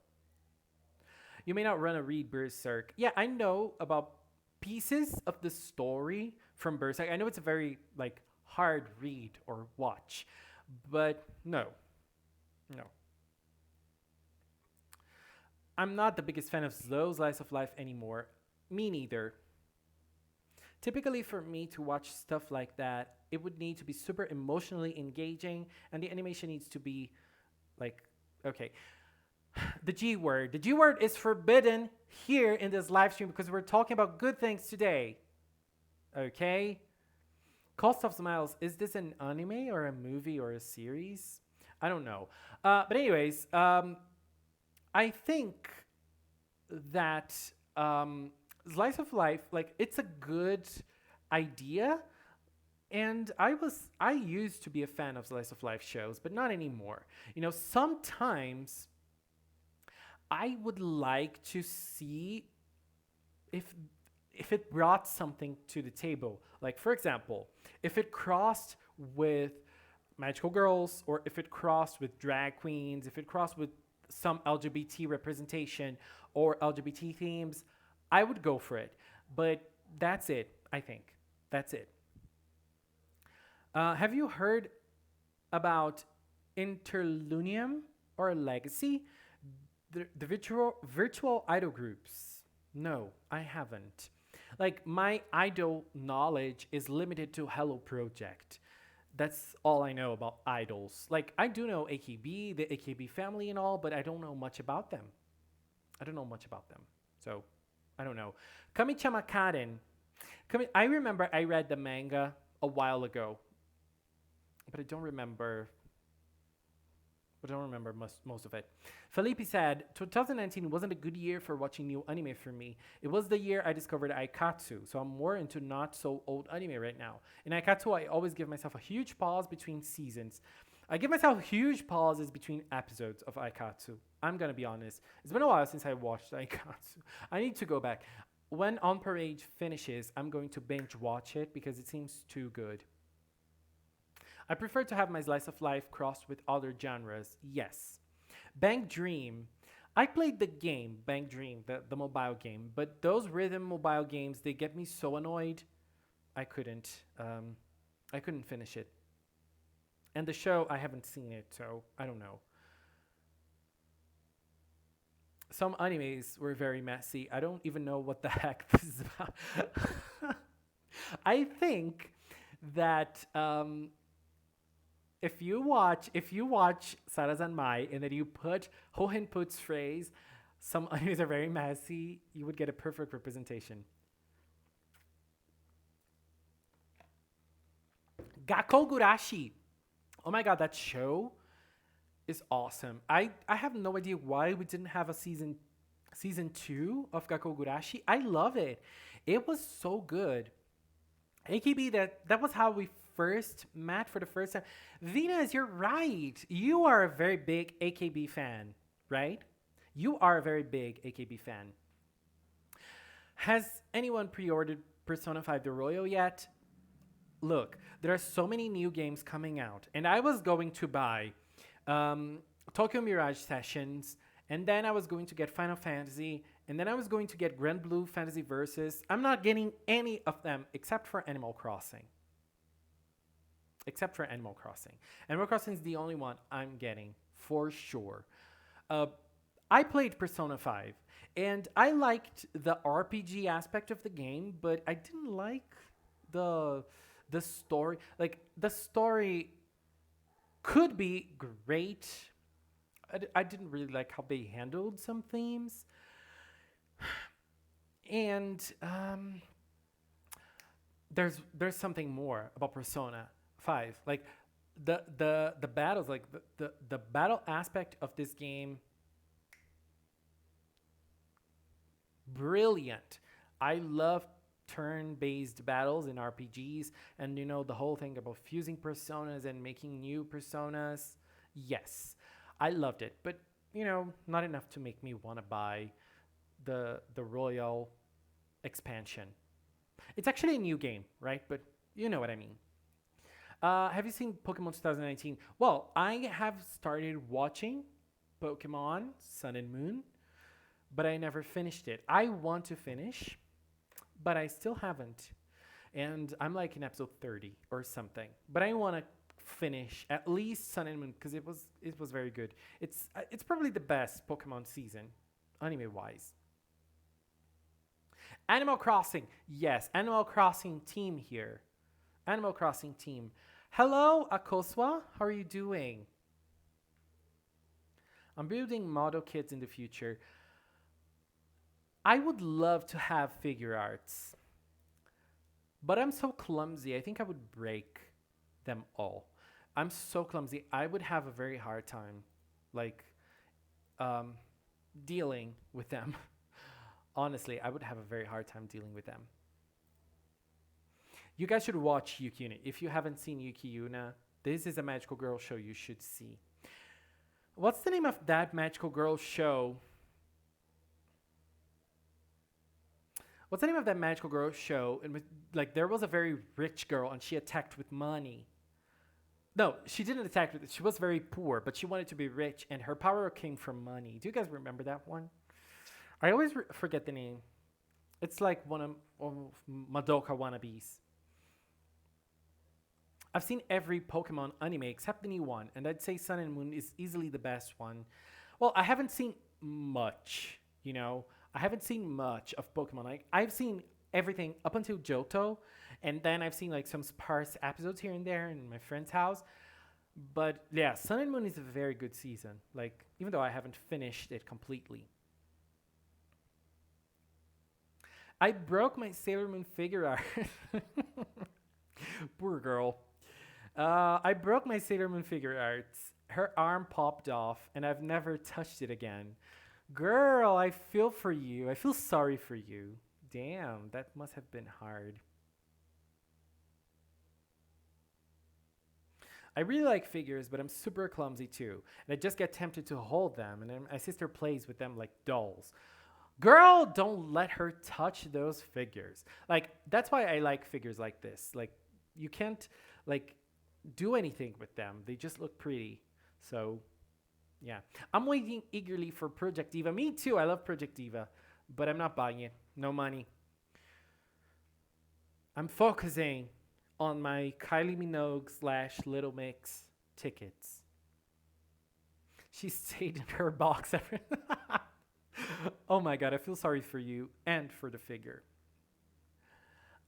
You may not run a read Berserk. Yeah, I know about pieces of the story from Berserk. I know it's a very like hard read or watch, but no, no. I'm not the biggest fan of slow slice of life anymore. Me neither. Typically, for me to watch stuff like that, it would need to be super emotionally engaging, and the animation needs to be like, okay, the G word. The G word is forbidden here in this live stream because we're talking about good things today. Okay? Cost of Smiles, is this an anime or a movie or a series? I don't know. But, anyways, I think that Slice of Life, like, it's a good idea. And I used to be a fan of Slice of Life shows, but not anymore. You know, sometimes I would like to see if if it brought something to the table. Like for example, if it crossed with magical girls, or if it crossed with drag queens, if it crossed with some LGBT representation or LGBT themes, I would go for it. But that's it, I think. That's it. Have you heard about Interlunium or Legacy? The virtual idol groups. No, I haven't. Like my idol knowledge is limited to Hello Project. That's all I know about idols. Like I do know AKB, the AKB family and all, but I don't know much about them. I don't know much about them. So I don't know. Kamichama Karen. I remember I read the manga a while ago, but I don't remember most of it. Felipe said, 2019 wasn't a good year for watching new anime for me. It was the year I discovered Aikatsu, so I'm more into not so old anime right now. In Aikatsu, I always give myself a huge pause between seasons. I give myself huge pauses between episodes of Aikatsu. I'm gonna be honest. It's been a while since I watched Aikatsu. I need to go back. When On Parade finishes, I'm going to binge watch it because it seems too good. I prefer to have my slice of life crossed with other genres. Yes. Bank Dream. I played the game, Bank Dream, the mobile game, but those rhythm mobile games, they get me so annoyed. I couldn't. I couldn't finish it. And the show, I haven't seen it, so I don't know. Some animes were very messy. I don't even know what the heck this is about. I think that if you watch Sarazan Mai and then you put Hohen Put's phrase, some animes are very messy, you would get a perfect representation. Gakogurashi. Oh my god, that show is awesome. I have no idea why we didn't have a season 2 of Gakogurashi. I love it. It was so good. AKB, that was how we first met for the first time. Venus, you're right. You are a very big AKB fan, right? You are a very big AKB fan. Has anyone pre-ordered Persona 5 The Royal yet? Look, there are so many new games coming out, and I was going to buy Tokyo Mirage Sessions, and then I was going to get Final Fantasy, and then I was going to get Grand Blue Fantasy Versus. I'm not getting any of them except for Animal Crossing. Except for Animal Crossing. Animal Crossing is the only one I'm getting for sure. Uh, I played Persona 5, and I liked the RPG aspect of the game, but I didn't like the the story. Like the story could be great. I didn't really like how they handled some themes, and there's something more about Persona 5. Like the battles, like the battle aspect of this game, brilliant. I love turn-based battles in RPGs, and the whole thing about fusing personas and making new personas. Yes, I loved it, but not enough to make me want to buy the Royal expansion. It's actually a new game, right? But you know what I mean. Have you seen Pokemon 2019? Well, I have started watching Pokemon Sun and Moon, but I never finished it. I want to finish, but I still haven't. And I'm like in episode 30 or something. But I want to finish at least Sun and Moon because it was very good. It's probably the best Pokemon season, anime wise. Animal Crossing, yes, Animal Crossing team here. Animal Crossing team. Hello, Akoswa. How are you doing? I'm building model kits in the future. I would love to have figure arts, but I'm so clumsy. I think I would break them all. I'm so clumsy. I would have a very hard time, like, um, dealing with them. Honestly, I would have a very hard time dealing with them. You guys should watch Yuki Yuna. If you haven't seen Yuki Yuna, this is a magical girl show you should see. What's the name of that magical girl show? What's the name of that magical girl show? And like there was a very rich girl and she attacked with money. No, she didn't attack with it. She was very poor, but she wanted to be rich and her power came from money. Do you guys remember that one? I always forget the name. It's like one of Madoka wannabes. I've seen every Pokemon anime except the new one, and I'd say Sun and Moon is easily the best one. Well, I haven't seen much. I haven't seen much of Pokemon. Like I've seen everything up until Johto, and then I've seen like some sparse episodes here and there in my friend's house. But yeah, Sun and Moon is a very good season. Like even though I haven't finished it completely. I broke my Sailor Moon figure art. Poor girl. I broke my Sailor Moon figure arts. Her arm popped off, and I've never touched it again. Girl, I feel for you. I feel sorry for you. Damn, that must have been hard. I really like figures, but I'm super clumsy too. And I just get tempted to hold them, and then my sister plays with them like dolls. Girl, don't let her touch those figures. Like, that's why I like figures like this. Like, you can't, like, do anything with them. They just look pretty. So, yeah. I'm waiting eagerly for Project Diva. Me too. I love Project Diva. But I'm not buying it. No money. I'm focusing on my Kylie Minogue / Little Mix tickets. She stayed in her box. Oh my god, I feel sorry for you and for the figure.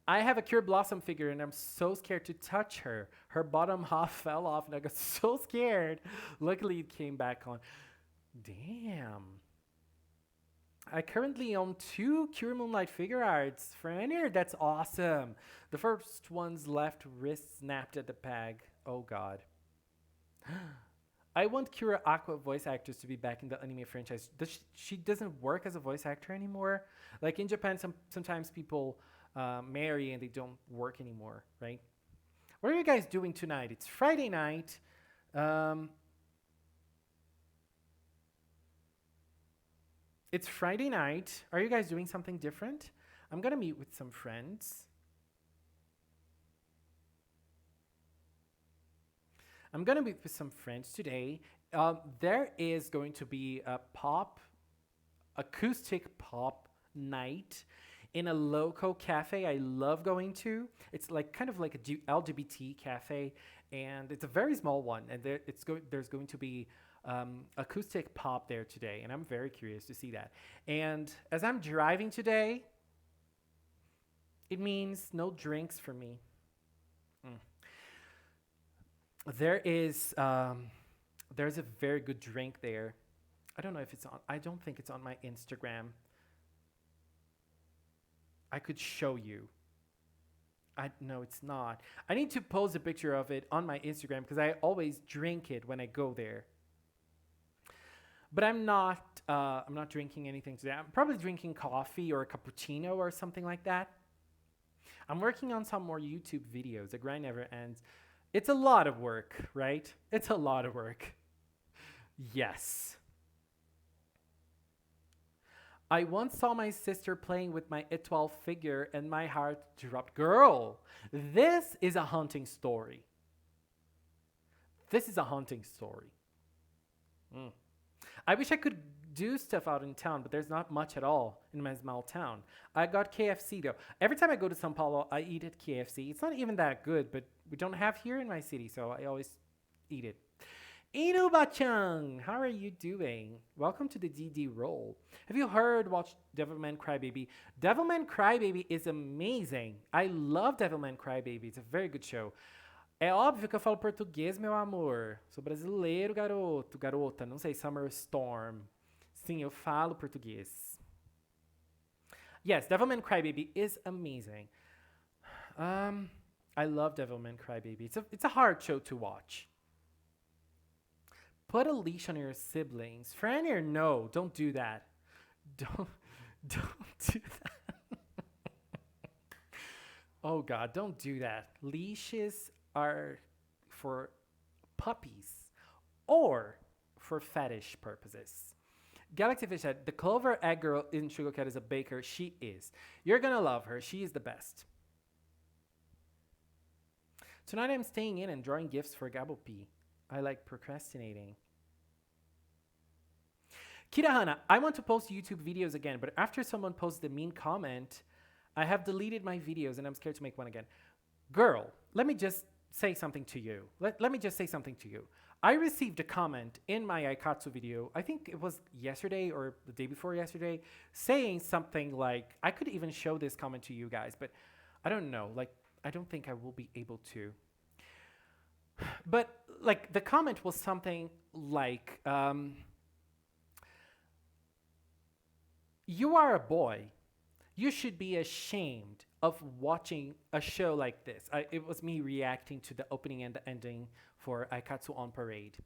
I have a Cure Blossom figure and I'm so scared to touch her. Her bottom half fell off and I got so scared. Luckily, it came back on. Damn. I currently own 2 Cure Moonlight figure arts. Franier, that's awesome. The first one's left wrist snapped at the peg. Oh god. I want Kira Aqua voice actress to be back in the anime franchise. She doesn't work as a voice actor anymore. Like in Japan, sometimes people marry and they don't work anymore, right? What are you guys doing tonight? It's Friday night. It's Friday night. Are you guys doing something different? I'm gonna meet with some friends. I'm gonna meet with some friends today. There is going to be a acoustic pop night in a local cafe I love going to. It's like kind of like a LGBT cafe, and it's a very small one. And there's going to be acoustic pop there today, and I'm very curious to see that. And as I'm driving today, it means no drinks for me. Mm. There's a very good drink there. I don't know if it's on. I don't think it's on my Instagram. I could show you. No, it's not. I need to post a picture of it on my Instagram because I always drink it when I go there. But I'm not. I'm not drinking anything today. I'm probably drinking coffee or a cappuccino or something like that. I'm working on some more YouTube videos. The grind never ends. It's a lot of work, right? It's a lot of work. Yes. I once saw my sister playing with my It12 figure and my heart dropped. Girl, this is a haunting story. This is a haunting story. Mm. I wish I could do stuff out in town, but there's not much at all in my small town. I got KFC though. Every time I go to Sao Paulo, I eat at KFC. It's not even that good, but we don't have here in my city, so I always eat it. Inuba-chan, how are you doing? Welcome to the DD Roll. Have you watched Devilman Crybaby? Devilman Crybaby is amazing. I love Devilman Crybaby. It's a very good show. É óbvio que eu falo português, meu amor. Sou brasileiro, garoto, garota. Não sei, Summer Storm. Sim, eu falo português. Yes, Devilman Crybaby is amazing. I love Devilman Crybaby. It's a hard show to watch. Put a leash on your siblings. Franir, no, don't do that. Don't do that. Oh God, don't do that. Leashes are for puppies or for fetish purposes. Galaxy Fish said, the Clover Egg Girl in Sugar Cat is a baker. She is. You're gonna love her. She is the best. Tonight I'm staying in and drawing gifts for Gabo P. I like procrastinating. Kirahana, I want to post YouTube videos again, but after someone posts a mean comment, I have deleted my videos and I'm scared to make one again. Girl, let me just say something to you. Let me just say something to you. I received a comment in my Aikatsu video, I think it was yesterday or the day before yesterday, saying something like, I could even show this comment to you guys, but I don't know, like, I don't think I will be able to. But like the comment was something like, you are a boy. You should be ashamed of watching a show like this. It was me reacting to the opening and the ending for Aikatsu on Parade.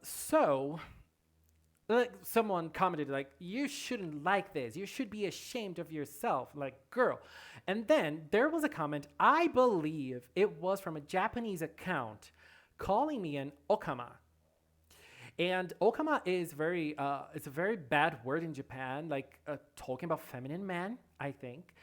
So like someone commented like, you shouldn't like this. You should be ashamed of yourself. Like, girl. And then there was a comment, I believe it was from a Japanese account calling me an okama. And okama is it's a very bad word in Japan, like talking about feminine man, I think.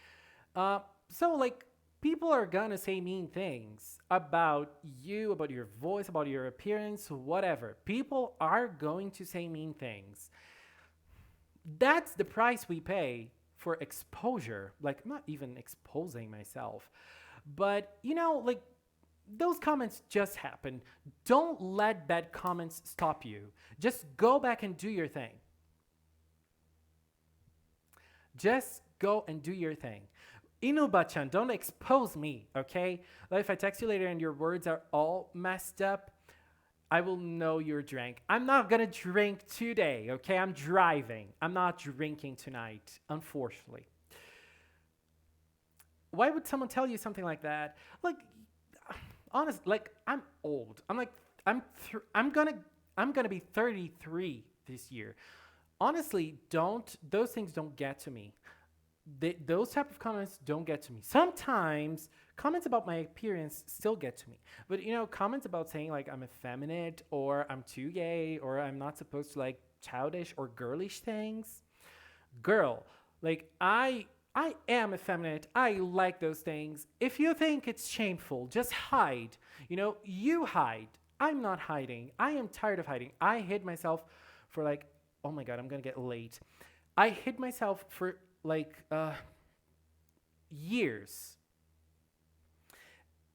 So like people are gonna say mean things about you, about your voice, about your appearance, whatever. People are going to say mean things. That's the price we pay for exposure. Like, I'm not even exposing myself, but you know, like, those comments just happen. Don't let bad comments stop you. Just go back and do your thing. Just go and do your thing. Inuba-chan, don't expose me, okay? Like if I text you later and your words are all messed up, I will know you're drunk. I'm not gonna drink today, okay? I'm driving. I'm not drinking tonight, unfortunately. Why would someone tell you something like that? Like, honest, like I'm old. I'm gonna be 33 this year. Honestly, those things don't get to me. Those type of comments don't get to me. Sometimes comments about my appearance still get to me, but you know, comments about saying like I'm effeminate or I'm too gay or I'm not supposed to like childish or girlish things. Girl, like I am effeminate. I like those things. If you think it's shameful, just hide. You know, you hide. I'm not hiding. I am tired of hiding. I hid myself for like, oh my God, I'm gonna get late. I hid myself for like years.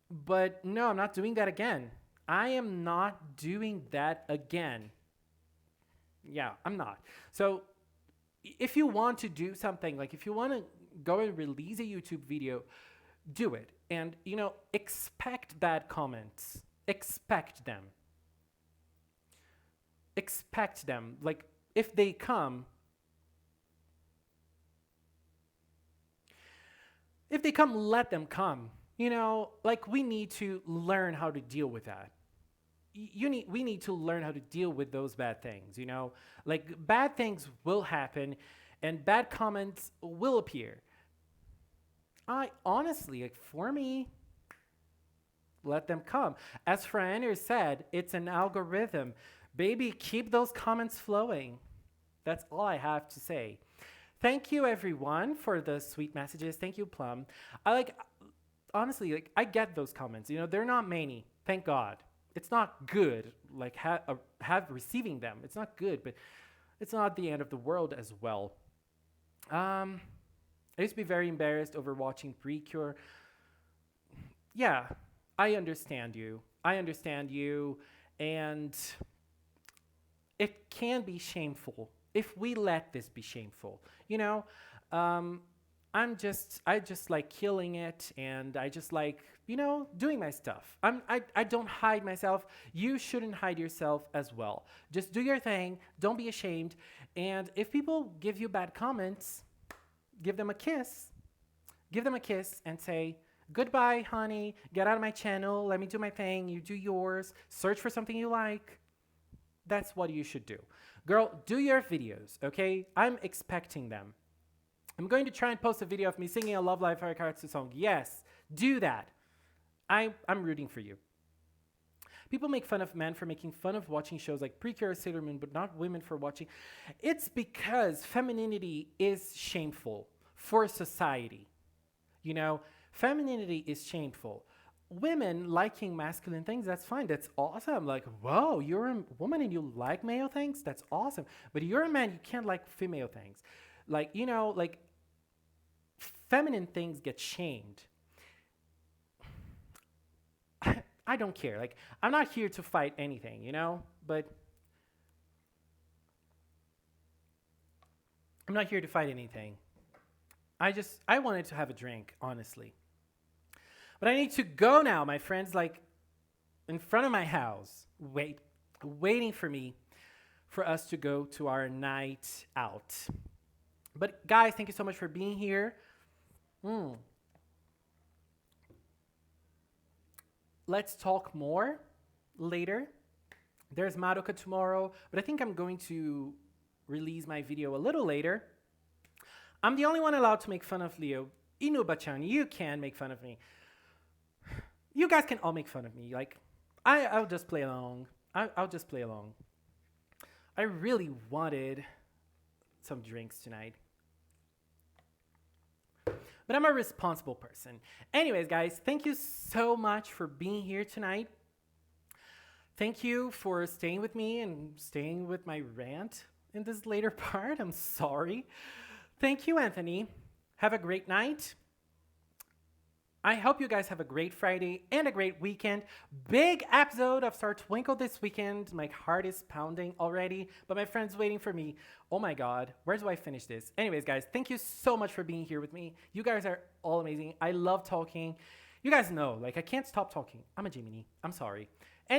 But no, I'm not doing that again. I am not doing that again. Yeah, I'm not. So if you want to do something, like if you want to go and release a YouTube video, do it. And, you know, expect bad comments. Expect them. Expect them. Like, if they come, they come, let them come. You know, like we need to learn how to deal with that. We need to learn how to deal with those bad things, you know? Like bad things will happen and bad comments will appear. I honestly, like for me, let them come. As Frainer said, it's an algorithm. Baby, keep those comments flowing. That's all I have to say. Thank you everyone for the sweet messages. Thank you, Plum. I like honestly, like I get those comments. You know, they're not many. Thank God. It's not good. Like have receiving them. It's not good, but it's not the end of the world as well. I used to be very embarrassed over watching Precure. Yeah, I understand you. I understand you, and it can be shameful if we let this be shameful. You know, um, I just like killing it, and I just like, you know, doing my stuff. I don't hide myself. You shouldn't hide yourself as well. Just do your thing. Don't be ashamed. And if people give you bad comments, give them a kiss. Give them a kiss and say, goodbye, honey. Get out of my channel. Let me do my thing. You do yours. Search for something you like. That's what you should do. Girl, do your videos, okay? I'm expecting them. I'm going to try and post a video of me singing a Love Live Firecrackers song. Yes, do that. I'm rooting for you. People make fun of men for making fun of watching shows like Precure or Sailor Moon, but not women for watching. It's because femininity is shameful for society. You know, femininity is shameful. Women liking masculine things, that's fine. That's awesome. Like, whoa, you're a woman and you like male things? That's awesome. But you're a man, you can't like female things. Like, you know, like feminine things get shamed. I don't care. Like, I'm not here to fight anything, you know? But I'm not here to fight anything. I wanted to have a drink, honestly. But I need to go now, my friends, like in front of my house, waiting for me for us to go to our night out. But guys, thank you so much for being here. Let's talk more later. There's Madoka tomorrow, but I think I'm going to release my video a little later. I'm the only one allowed to make fun of Leo. Inuba-chan, you can make fun of me. You guys can all make fun of me. Like, I'll just play along. I'll just play along. I really wanted some drinks tonight. But I'm a responsible person. Anyways, guys, thank you so much for being here tonight. Thank you for staying with me and staying with my rant in this later part. I'm sorry. Thank you, Anthony. Have a great night. I hope you guys have a great Friday and a great weekend. Big episode of Star Twinkle this weekend. My heart is pounding already, but my friend's waiting for me. Oh my God, where do I finish this? Anyways, guys, thank you so much for being here with me. You guys are all amazing. I love talking. You guys know, like, I can't stop talking. I'm a Gemini. I'm sorry.